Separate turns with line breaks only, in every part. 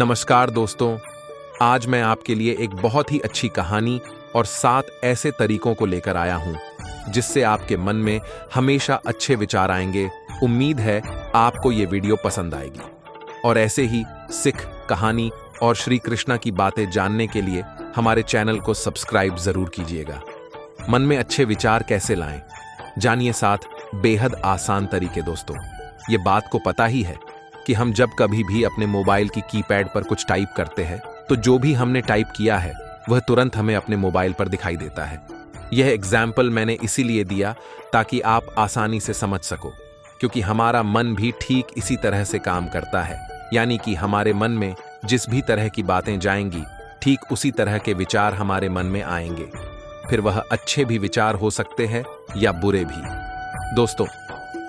नमस्कार दोस्तों, आज मैं आपके लिए एक बहुत ही अच्छी कहानी और 7 ऐसे तरीकों को लेकर आया हूं जिससे आपके मन में हमेशा अच्छे विचार आएंगे। उम्मीद है आपको ये वीडियो पसंद आएगी। और ऐसे ही सिख कहानी और श्री कृष्णा की बातें जानने के लिए हमारे चैनल को सब्सक्राइब जरूर कीजिएगा। मन में अच्छे विचार कैसे लाएं, जानिए 7 बेहद आसान तरीके। दोस्तों, ये बात को पता ही है कि हम जब कभी भी अपने मोबाइल की कीपैड पर कुछ टाइप करते हैं तो जो भी हमने टाइप किया है वह तुरंत हमें अपने मोबाइल पर दिखाई देता है। यह एग्जाम्पल मैंने इसीलिए दिया ताकि आप आसानी से समझ सको, क्योंकि हमारा मन भी ठीक इसी तरह से काम करता है। यानी कि हमारे मन में जिस भी तरह की बातें जाएंगी, ठीक उसी तरह के विचार हमारे मन में आएंगे। फिर वह अच्छे भी विचार हो सकते हैं या बुरे भी। दोस्तों,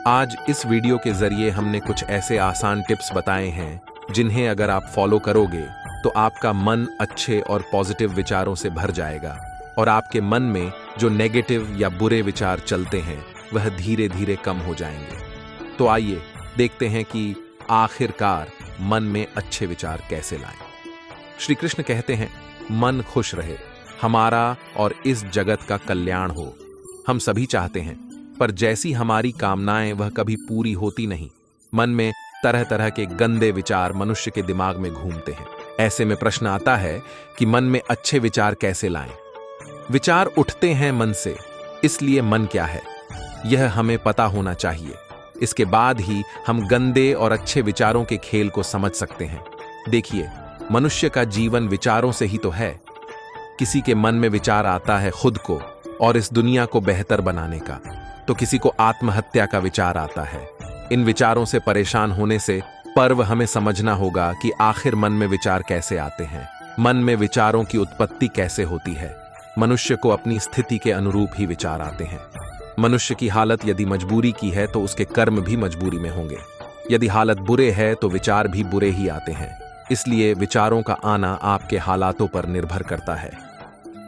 आज इस वीडियो के जरिए हमने कुछ ऐसे आसान टिप्स बताए हैं जिन्हें अगर आप फॉलो करोगे तो आपका मन अच्छे और पॉजिटिव विचारों से भर जाएगा और आपके मन में जो नेगेटिव या बुरे विचार चलते हैं वह धीरे धीरे कम हो जाएंगे। तो आइए देखते हैं कि आखिरकार मन में अच्छे विचार कैसे लाएं। श्री कृष्ण कहते हैं, मन खुश रहे, हमारा और इस जगत का कल्याण हो। हम सभी चाहते हैं, पर जैसी हमारी कामनाएं वह कभी पूरी होती नहीं। मन में तरह तरह के गंदे विचार मनुष्य के दिमाग में घूमते हैं। ऐसे में प्रश्न आता है कि मन में अच्छे विचार कैसे लाएं। विचार उठते हैं मन से, इसलिए मन क्या है यह हमें पता होना चाहिए। इसके बाद ही हम गंदे और अच्छे विचारों के खेल को समझ सकते हैं। देखिए, मनुष्य का जीवन विचारों से ही तो है। किसी के मन में विचार आता है खुद को और इस दुनिया को बेहतर बनाने का, तो किसी को आत्महत्या का विचार आता है। इन विचारों से परेशान होने से पर्व हमें समझना होगा कि आखिर मन में विचार कैसे आते हैं, मन में विचारों की उत्पत्ति कैसे होती है। मनुष्य को अपनी स्थिति के अनुरूप ही विचार आते हैं। मनुष्य की हालत यदि मजबूरी की है तो उसके कर्म भी मजबूरी में होंगे। यदि हालत बुरे है तो विचार भी बुरे ही आते हैं। इसलिए विचारों का आना आपके हालातों पर निर्भर करता है।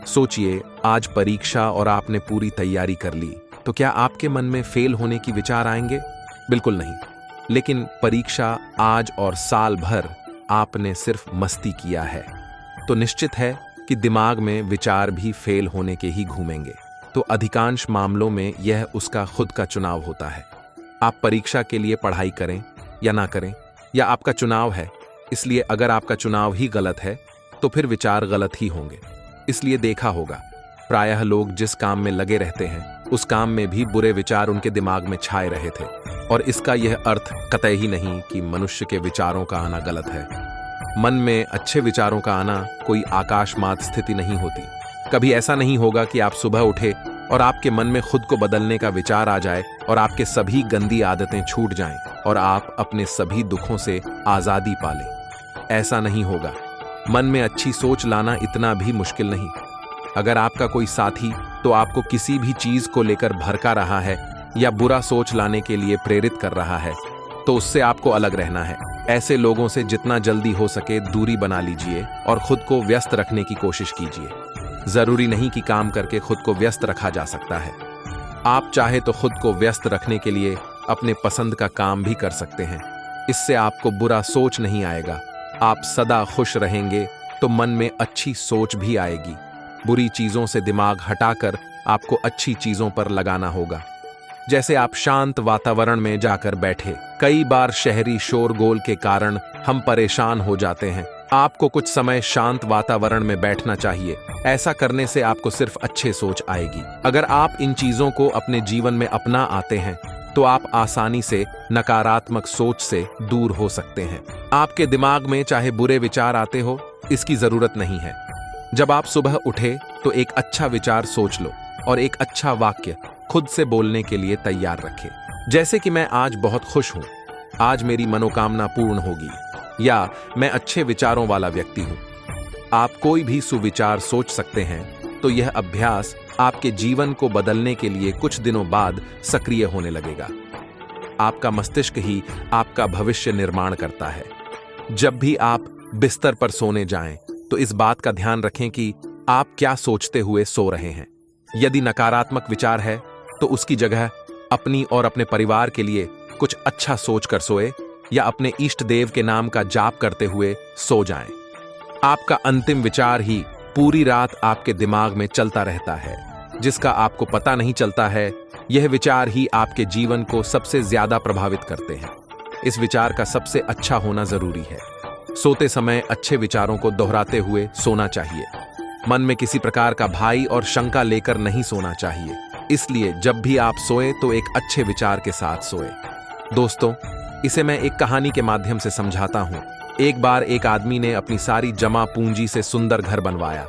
सोचिए, आज परीक्षा और आपने पूरी तैयारी कर ली, तो क्या आपके मन में फेल होने की विचार आएंगे? बिल्कुल नहीं। लेकिन परीक्षा आज और साल भर आपने सिर्फ मस्ती किया है, तो निश्चित है कि दिमाग में विचार भी फेल होने के ही घूमेंगे। तो अधिकांश मामलों में यह उसका खुद का चुनाव होता है। आप परीक्षा के लिए पढ़ाई करें या ना करें, या आपका चुनाव है। इसलिए अगर आपका चुनाव ही गलत है तो फिर विचार गलत ही होंगे। इसलिए देखा होगा, प्रायः लोग जिस काम में लगे रहते हैं उस काम में भी बुरे विचार उनके दिमाग में छाए रहे थे। और इसका यह अर्थ कतई ही नहीं कि मनुष्य के विचारों का आना गलत है। मन में अच्छे विचारों का आना कोई आकाशमात स्थिति नहीं होती। कभी ऐसा नहीं होगा कि आप सुबह उठे और आपके मन में खुद को बदलने का विचार आ जाए और आपके सभी गंदी आदतें छूट जाएं और आप अपने सभी दुखों से आजादी पालें। ऐसा नहीं होगा। मन में अच्छी सोच लाना इतना भी मुश्किल नहीं। अगर आपका कोई साथी तो आपको किसी भी चीज को लेकर भड़का रहा है या बुरा सोच लाने के लिए प्रेरित कर रहा है, तो उससे आपको अलग रहना है। ऐसे लोगों से जितना जल्दी हो सके दूरी बना लीजिए और खुद को व्यस्त रखने की कोशिश कीजिए। जरूरी नहीं कि काम करके खुद को व्यस्त रखा जा सकता है। आप चाहे तो खुद को व्यस्त रखने के लिए अपने पसंद का काम भी कर सकते हैं। इससे आपको बुरा सोच नहीं आएगा। आप सदा खुश रहेंगे तो मन में अच्छी सोच भी आएगी। बुरी चीजों से दिमाग हटाकर आपको अच्छी चीजों पर लगाना होगा। जैसे आप शांत वातावरण में जाकर बैठे। कई बार शहरी शोरगोल के कारण हम परेशान हो जाते हैं। आपको कुछ समय शांत वातावरण में बैठना चाहिए। ऐसा करने से आपको सिर्फ अच्छे सोच आएगी। अगर आप इन चीजों को अपने जीवन में अपना आते हैं तो आप आसानी से नकारात्मक सोच से दूर हो सकते हैं। आपके दिमाग में चाहे बुरे विचार आते हो, इसकी जरूरत नहीं है। जब आप सुबह उठे तो एक अच्छा विचार सोच लो और एक अच्छा वाक्य खुद से बोलने के लिए तैयार रखें। जैसे कि मैं आज बहुत खुश हूं, आज मेरी मनोकामना पूर्ण होगी, या मैं अच्छे विचारों वाला व्यक्ति हूं। आप कोई भी सुविचार सोच सकते हैं, तो यह अभ्यास आपके जीवन को बदलने के लिए कुछ दिनों बाद सक्रिय होने लगेगा। आपका मस्तिष्क ही आपका भविष्य निर्माण करता है। जब भी आप बिस्तर पर सोने जाएं, तो इस बात का ध्यान रखें कि आप क्या सोचते हुए सो रहे हैं। यदि नकारात्मक विचार है तो उसकी जगह अपनी और अपने परिवार के लिए कुछ अच्छा सोच कर सोए, या अपने इष्ट देव के नाम का जाप करते हुए सो जाएं। आपका अंतिम विचार ही पूरी रात आपके दिमाग में चलता रहता है, जिसका आपको पता नहीं चलता है। यह विचार ही आपके जीवन को सबसे ज्यादा प्रभावित करते हैं। इस विचार का सबसे अच्छा होना जरूरी है। सोते समय अच्छे विचारों को दोहराते हुए सोना चाहिए। मन में किसी प्रकार का भय और शंका लेकर नहीं सोना चाहिए। इसलिए जब भी आप सोए तो एक अच्छे विचार के साथ सोए। दोस्तों, इसे मैं एक कहानी के माध्यम से समझाता हूं। एक बार एक आदमी ने अपनी सारी जमा पूंजी से सुंदर घर बनवाया।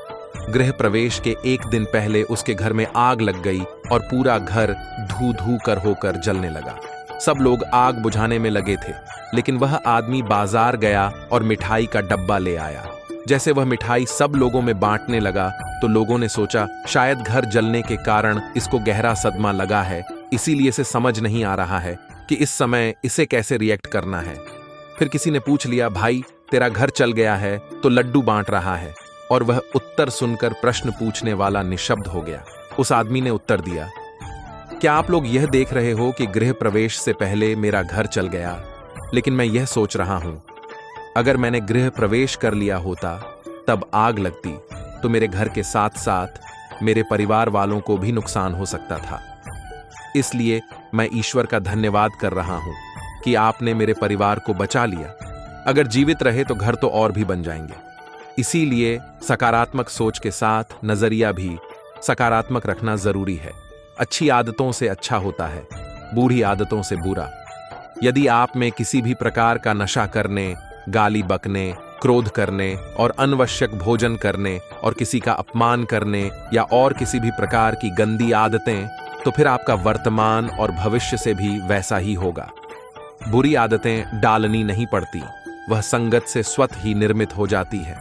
गृह प्रवेश के एक दिन पहले उसके घर में आग लग गई और पूरा घर धू धू कर होकर जलने लगा। सब लोग आग बुझाने में लगे थे, लेकिन वह आदमी बाजार गया और मिठाई का डब्बा ले आया। जैसे वह मिठाई सब लोगों में बांटने लगा तो लोगों ने सोचा शायद घर जलने के कारण इसको गहरा सदमा लगा है, इसीलिए इसे समझ नहीं आ रहा है कि इस समय इसे कैसे रिएक्ट करना है। फिर किसी ने पूछ लिया, भाई तेरा घर चल गया है तो लड्डू बांट रहा है, और वह उत्तर सुनकर प्रश्न पूछने वाला निशब्द हो गया। उस आदमी ने उत्तर दिया, क्या आप लोग यह देख रहे हो कि गृह प्रवेश से पहले मेरा घर चल गया, लेकिन मैं यह सोच रहा हूं अगर मैंने गृह प्रवेश कर लिया होता तब आग लगती तो मेरे घर के साथ साथ मेरे परिवार वालों को भी नुकसान हो सकता था। इसलिए मैं ईश्वर का धन्यवाद कर रहा हूं कि आपने मेरे परिवार को बचा लिया। अगर जीवित रहे तो घर तो और भी बन जाएंगे। इसीलिए सकारात्मक सोच के साथ नजरिया भी सकारात्मक रखना जरूरी है। अच्छी आदतों से अच्छा होता है, बूढ़ी आदतों से बुरा। यदि आप में किसी भी प्रकार का नशा करने, गाली बकने, क्रोध करने और अनावश्यक भोजन करने और किसी का अपमान करने या और किसी भी प्रकार की गंदी आदतें, तो फिर आपका वर्तमान और भविष्य से भी वैसा ही होगा। बुरी आदतें डालनी नहीं पड़ती, वह संगत से स्वतः ही निर्मित हो जाती है।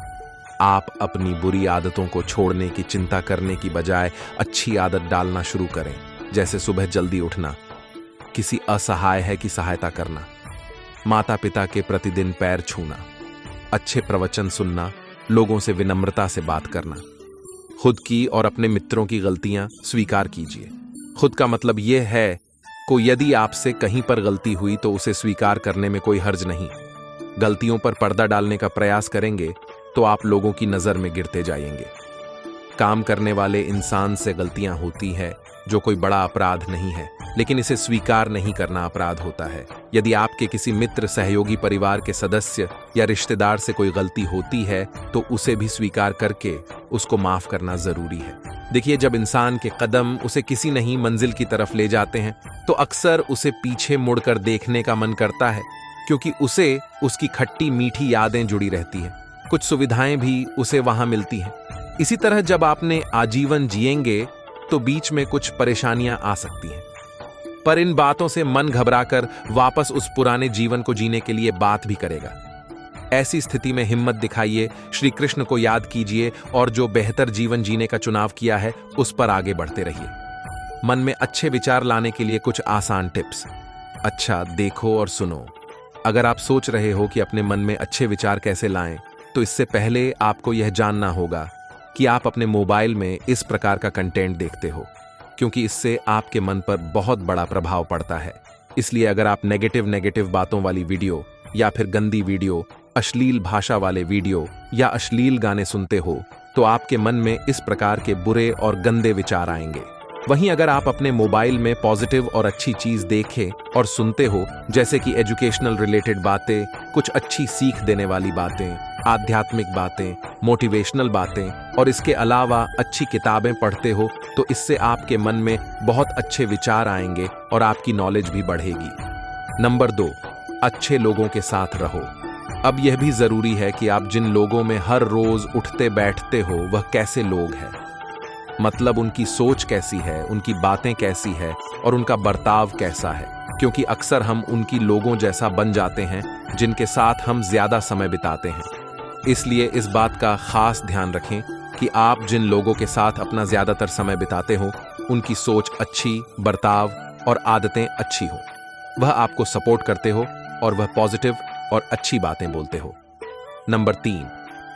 आप अपनी बुरी आदतों को छोड़ने की चिंता करने की बजाय अच्छी आदत डालना शुरू करें, जैसे सुबह जल्दी उठना, किसी असहाय है की सहायता करना, माता पिता के प्रतिदिन पैर छूना, अच्छे प्रवचन सुनना, लोगों से विनम्रता से बात करना। खुद की और अपने मित्रों की गलतियां स्वीकार कीजिए। खुद का मतलब यह है कि यदि आपसे कहीं पर गलती हुई तो उसे स्वीकार करने में कोई हर्ज नहीं। गलतियों पर पर्दा डालने का प्रयास करेंगे तो आप लोगों की नजर में गिरते जाएंगे। काम करने वाले इंसान से गलतियां होती है, जो कोई बड़ा अपराध नहीं है, लेकिन इसे स्वीकार नहीं करना अपराध होता है। यदि आपके किसी मित्र, सहयोगी, परिवार के सदस्य या रिश्तेदार से कोई गलती होती है तो उसे भी स्वीकार करके उसको माफ करना जरूरी है। देखिए, जब इंसान के कदम उसे किसी नहीं मंजिल की तरफ ले जाते हैं तो अक्सर उसे पीछे मुड़कर देखने का मन करता है, क्योंकि उसे उसकी खट्टी मीठी यादें जुड़ी रहती हैं, कुछ सुविधाएं भी उसे वहां मिलती हैं। इसी तरह जब आपने आजीवन जिएंगे तो बीच में कुछ परेशानियां आ सकती हैं, पर इन बातों से मन घबराकर वापस उस पुराने जीवन को जीने के लिए बात भी करेगा। ऐसी स्थिति में हिम्मत दिखाइए, श्री कृष्ण को याद कीजिए और जो बेहतर जीवन जीने का चुनाव किया है उस पर आगे बढ़ते रहिए। मन में अच्छे विचार लाने के लिए कुछ आसान टिप्स। अच्छा, देखो और सुनो। अगर आप सोच रहे हो कि अपने मन में अच्छे विचार कैसे लाएं, तो इससे पहले आपको यह जानना होगा कि आप अपने मोबाइल में इस प्रकार का कंटेंट देखते हो, क्योंकि इससे आपके मन पर बहुत बड़ा प्रभाव पड़ता है। इसलिए अगर आप नेगेटिव बातों वाली वीडियो या फिर गंदी वीडियो, अश्लील भाषा वाले वीडियो या अश्लील गाने सुनते हो तो आपके मन में इस प्रकार के बुरे और गंदे विचार आएंगे। वहीं अगर आप अपने मोबाइल में पॉजिटिव और अच्छी चीज देखें और सुनते हो, जैसे कि एजुकेशनल रिलेटेड बातें, कुछ अच्छी सीख देने वाली बातें, आध्यात्मिक बातें, मोटिवेशनल बातें और इसके अलावा अच्छी किताबें पढ़ते हो, तो इससे आपके मन में बहुत अच्छे विचार आएंगे और आपकी नॉलेज भी बढ़ेगी। नंबर 2, अच्छे लोगों के साथ रहो। अब यह भी जरूरी है कि आप जिन लोगों में हर रोज उठते बैठते हो वह कैसे लोग हैं, मतलब उनकी सोच कैसी है, उनकी बातें कैसी है और उनका बर्ताव कैसा है, क्योंकि अक्सर हम उनकी लोगों जैसा बन जाते हैं जिनके साथ हम ज्यादा समय बिताते हैं। इसलिए इस बात का खास ध्यान रखें कि आप जिन लोगों के साथ अपना ज्यादातर समय बिताते हो उनकी सोच अच्छी, बर्ताव और आदतें अच्छी हो, वह आपको सपोर्ट करते हो और वह पॉजिटिव और अच्छी बातें बोलते हो। नंबर 3,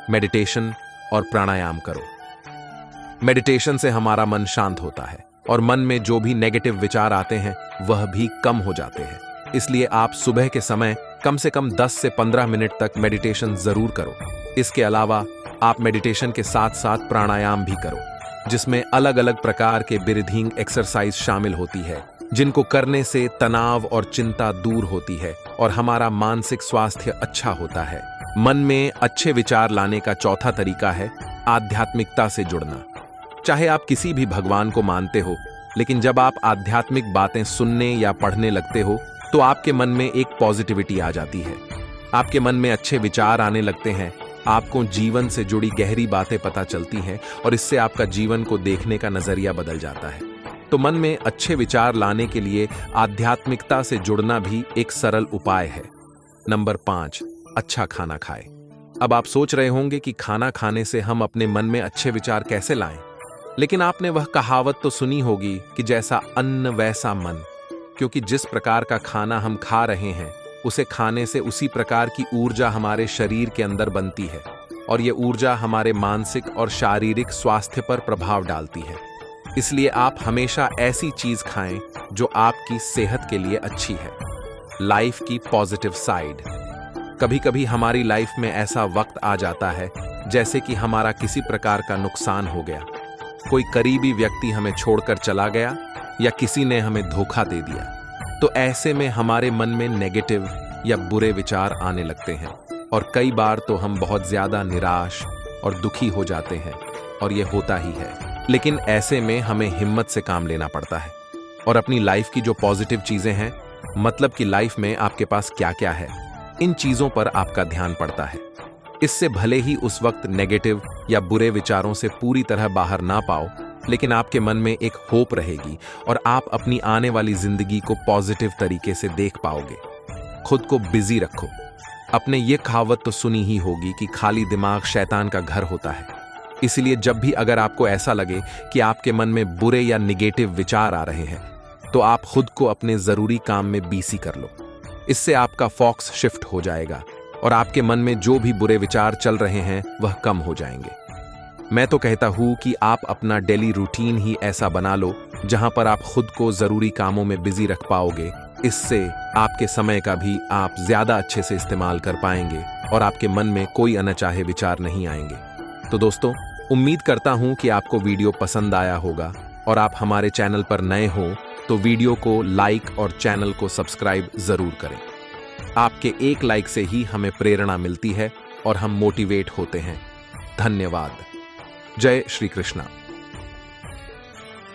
मेडिटेशन और प्राणायाम करो। मेडिटेशन से हमारा मन शांत होता है और मन में जो भी नेगेटिव विचार आते हैं वह भी कम हो जाते हैं। इसलिए आप सुबह के समय कम से कम 10 से 15 मिनट तक मेडिटेशन जरूर करो। इसके अलावा आप मेडिटेशन के साथ साथ प्राणायाम भी करो, जिसमें अलग अलग प्रकार के ब्रीथिंग एक्सरसाइज शामिल होती है, जिनको करने से तनाव और चिंता दूर होती है और हमारा मानसिक स्वास्थ्य अच्छा होता है। मन में अच्छे विचार लाने का चौथा तरीका है आध्यात्मिकता से जुड़ना। चाहे आप किसी भी भगवान को मानते हो, लेकिन जब आप आध्यात्मिक बातें सुनने या पढ़ने लगते हो तो आपके मन में एक पॉजिटिविटी आ जाती है। आपके मन में अच्छे विचार आने लगते हैं, आपको जीवन से जुड़ी गहरी बातें पता चलती हैं और इससे आपका जीवन को देखने का नजरिया बदल जाता है। तो मन में अच्छे विचार लाने के लिए आध्यात्मिकता से जुड़ना भी एक सरल उपाय है। नंबर 5, अच्छा खाना खाएं। अब आप सोच रहे होंगे कि खाना खाने से हम अपने मन में अच्छे विचार कैसे लाएं? लेकिन आपने वह कहावत तो सुनी होगी कि जैसा अन्न वैसा मन, क्योंकि जिस प्रकार का खाना हम खा रहे हैं उसे खाने से उसी प्रकार की ऊर्जा हमारे शरीर के अंदर बनती है और ये ऊर्जा हमारे मानसिक और शारीरिक स्वास्थ्य पर प्रभाव डालती है। इसलिए आप हमेशा ऐसी चीज खाएं जो आपकी सेहत के लिए अच्छी है। लाइफ की पॉजिटिव साइड। कभी कभी हमारी लाइफ में ऐसा वक्त आ जाता है जैसे कि हमारा किसी प्रकार का नुकसान हो गया, कोई करीबी व्यक्ति हमें छोड़कर चला गया या किसी ने हमें धोखा दे दिया। तो ऐसे में हमारे मन में नेगेटिव या बुरे विचार आने लगते हैं और कई बार तो हम बहुत ज्यादा निराश और दुखी हो जाते हैं और ये होता ही है। लेकिन ऐसे में हमें हिम्मत से काम लेना पड़ता है और अपनी लाइफ की जो पॉजिटिव चीजें हैं, मतलब कि लाइफ में आपके पास क्या क्या है, इन चीजों पर आपका ध्यान पड़ता है। इससे भले ही उस वक्त नेगेटिव या बुरे विचारों से पूरी तरह बाहर ना पाओ, लेकिन आपके मन में एक होप रहेगी और आप अपनी आने वाली जिंदगी को पॉजिटिव तरीके से देख पाओगे। खुद को बिजी रखो। अपने ये कहावत तो सुनी ही होगी कि खाली दिमाग शैतान का घर होता है। इसलिए जब भी अगर आपको ऐसा लगे कि आपके मन में बुरे या निगेटिव विचार आ रहे हैं, तो आप खुद को अपने जरूरी काम में बिजी कर लो। इससे आपका फोकस शिफ्ट हो जाएगा और आपके मन में जो भी बुरे विचार चल रहे हैं वह कम हो जाएंगे। मैं तो कहता हूं कि आप अपना डेली रूटीन ही ऐसा बना लो जहां पर आप खुद को जरूरी कामों में बिजी रख पाओगे। इससे आपके समय का भी आप ज्यादा अच्छे से इस्तेमाल कर पाएंगे और आपके मन में कोई अनचाहे विचार नहीं आएंगे। तो दोस्तों, उम्मीद करता हूं कि आपको वीडियो पसंद आया होगा और आप हमारे चैनल पर नए हो तो वीडियो को लाइक और चैनल को सब्सक्राइब जरूर करें। आपके एक लाइक से ही हमें प्रेरणा मिलती है और हम मोटिवेट होते हैं। धन्यवाद। जय श्री कृष्णा।